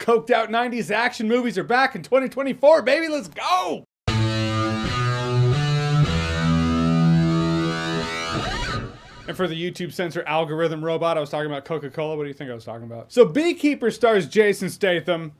coked out 90s action movies are back in 2024, baby, let's go! And for the YouTube censor algorithm robot, I was talking about Coca-Cola. What do you think I was talking about? So Beekeeper stars Jason Statham,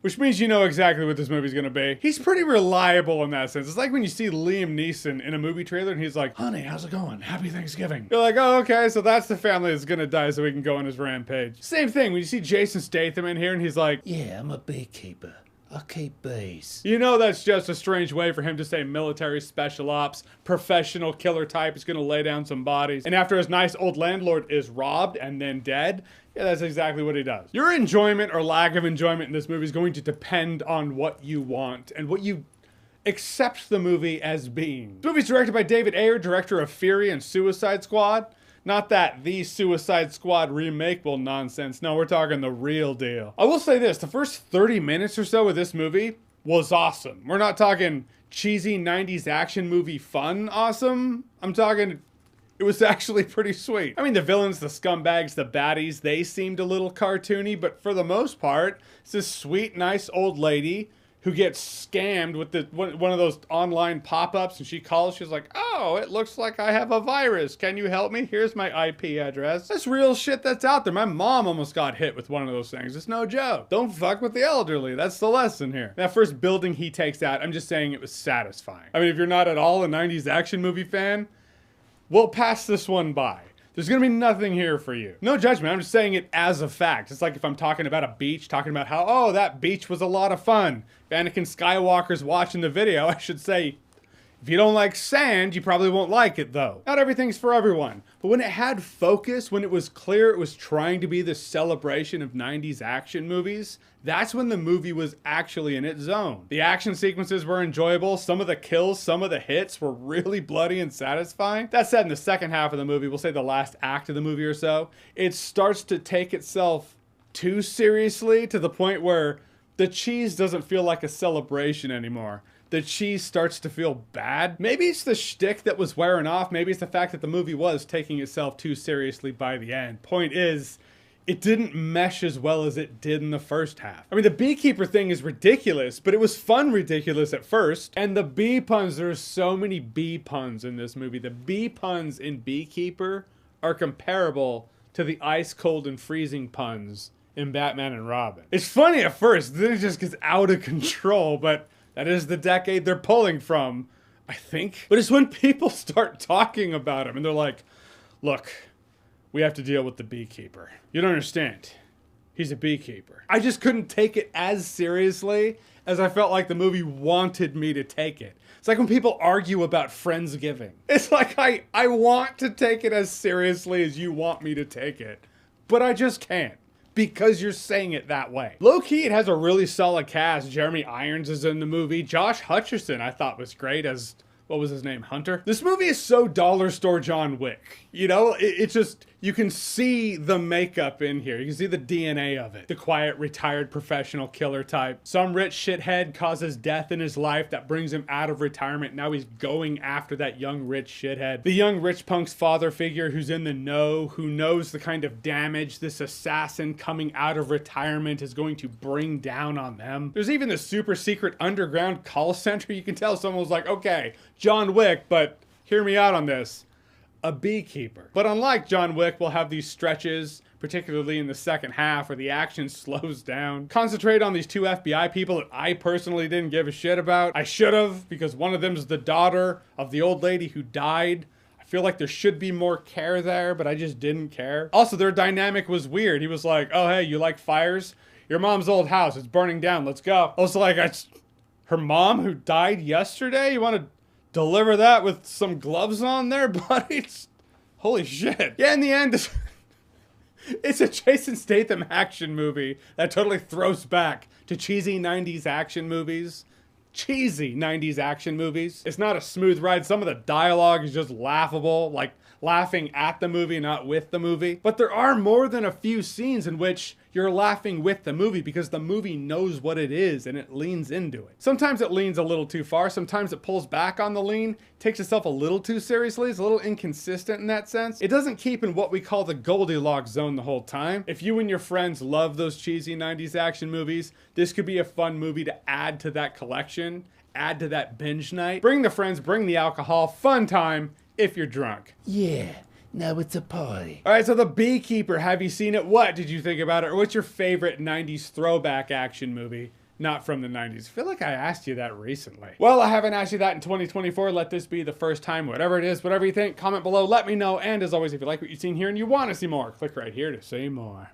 which means you know exactly what this movie's gonna be. He's pretty reliable in that sense. It's like when you see Liam Neeson in a movie trailer and he's like, honey, how's it going? Happy Thanksgiving. You're like, oh, okay, so that's the family that's gonna die so we can go on his rampage. Same thing, when you see Jason Statham in here and he's like, yeah, I'm a beekeeper. I keep bees. You know that's just a strange way for him to say military special ops, professional killer type is gonna lay down some bodies. And after his nice old landlord is robbed and then dead, yeah, that's exactly what he does. Your enjoyment or lack of enjoyment in this movie is going to depend on what you want and what you accept the movie as being. This movie's directed by David Ayer, director of Fury and Suicide Squad. Not that the Suicide Squad remake-able nonsense. No, we're talking the real deal. I will say this, the first 30 minutes or so of this movie was awesome. We're not talking cheesy 90s action movie fun awesome. I'm talking, it was actually pretty sweet. I mean, the villains, the scumbags, the baddies, they seemed a little cartoony, but for the most part, it's this sweet, nice old lady who gets scammed with one of those online pop-ups, and she calls, she's like, oh, it looks like I have a virus. Can you help me? Here's my IP address. That's real shit that's out there. My mom almost got hit with one of those things. It's no joke. Don't fuck with the elderly. That's the lesson here. That first building he takes out, I'm just saying it was satisfying. I mean, if you're not at all a 90s action movie fan, we'll pass this one by. There's gonna be nothing here for you. No judgment, I'm just saying it as a fact. It's like if I'm talking about a beach, talking about how, oh, that beach was a lot of fun. If Anakin Skywalker's watching the video, I should say, if you don't like sand, you probably won't like it though. Not everything's for everyone. But when it had focus, when it was clear it was trying to be the celebration of 90s action movies, that's when the movie was actually in its zone. The action sequences were enjoyable. Some of the kills, some of the hits were really bloody and satisfying. That said, in the second half of the movie, we'll say the last act of the movie or so, it starts to take itself too seriously to the point where the cheese doesn't feel like a celebration anymore. The cheese starts to feel bad. Maybe it's the shtick that was wearing off. Maybe it's the fact that the movie was taking itself too seriously by the end. Point is, it didn't mesh as well as it did in the first half. I mean, the beekeeper thing is ridiculous, but it was fun ridiculous at first. And the bee puns, there's so many bee puns in this movie. The bee puns in Beekeeper are comparable to the ice cold and freezing puns in Batman and Robin. It's funny at first, then it just gets out of control, but that is the decade they're pulling from, I think. But it's when people start talking about him and they're like, look, we have to deal with the beekeeper. You don't understand. He's a beekeeper. I just couldn't take it as seriously as I felt like the movie wanted me to take it. It's like when people argue about Friendsgiving. It's like I want to take it as seriously as you want me to take it, but I just can't. Because you're saying it that way. Low-key, it has a really solid cast. Jeremy Irons is in the movie. Josh Hutcherson, I thought, was great as, what was his name, Hunter? This movie is so dollar store John Wick. You know, it's just, you can see the makeup in here. You can see the DNA of it. The quiet, retired professional killer type. Some rich shithead causes death in his life that brings him out of retirement. Now he's going after that young rich shithead. The young rich punk's father figure who's in the know, who knows the kind of damage this assassin coming out of retirement is going to bring down on them. There's even the super secret underground call center. You can tell someone was like, okay, John Wick, but hear me out on this. A beekeeper. But unlike John Wick, we'll have these stretches, particularly in the second half where the action slows down. Concentrate on these two FBI people that I personally didn't give a shit about. I should have, because one of them is the daughter of the old lady who died. I feel like there should be more care there, but I just didn't care. Also, their dynamic was weird. He was like, oh, hey, you like fires? Your mom's old house, it's burning down, let's go. Also, like, her mom who died yesterday? You want to deliver that with some gloves on there, buddy? Holy shit. Yeah, in the end, it's a Jason Statham action movie that totally throws back to cheesy 90s action movies. Cheesy 90s action movies. It's not a smooth ride. Some of the dialogue is just laughable. Like laughing at the movie, not with the movie. But there are more than a few scenes in which you're laughing with the movie because the movie knows what it is and it leans into it. Sometimes it leans a little too far. Sometimes it pulls back on the lean, takes itself a little too seriously. It's a little inconsistent in that sense. It doesn't keep in what we call the Goldilocks zone the whole time. If you and your friends love those cheesy 90s action movies, this could be a fun movie to add to that collection, add to that binge night. Bring the friends, bring the alcohol, fun time if you're drunk. Yeah. Now it's a party. All right, so The Beekeeper, have you seen it? What did you think about it? Or what's your favorite 90s throwback action movie? Not from the 90s. I feel like I asked you that recently. Well, I haven't asked you that in 2024. Let this be the first time. Whatever it is, whatever you think, comment below, let me know. And as always, if you like what you've seen here and you want to see more, click right here to see more.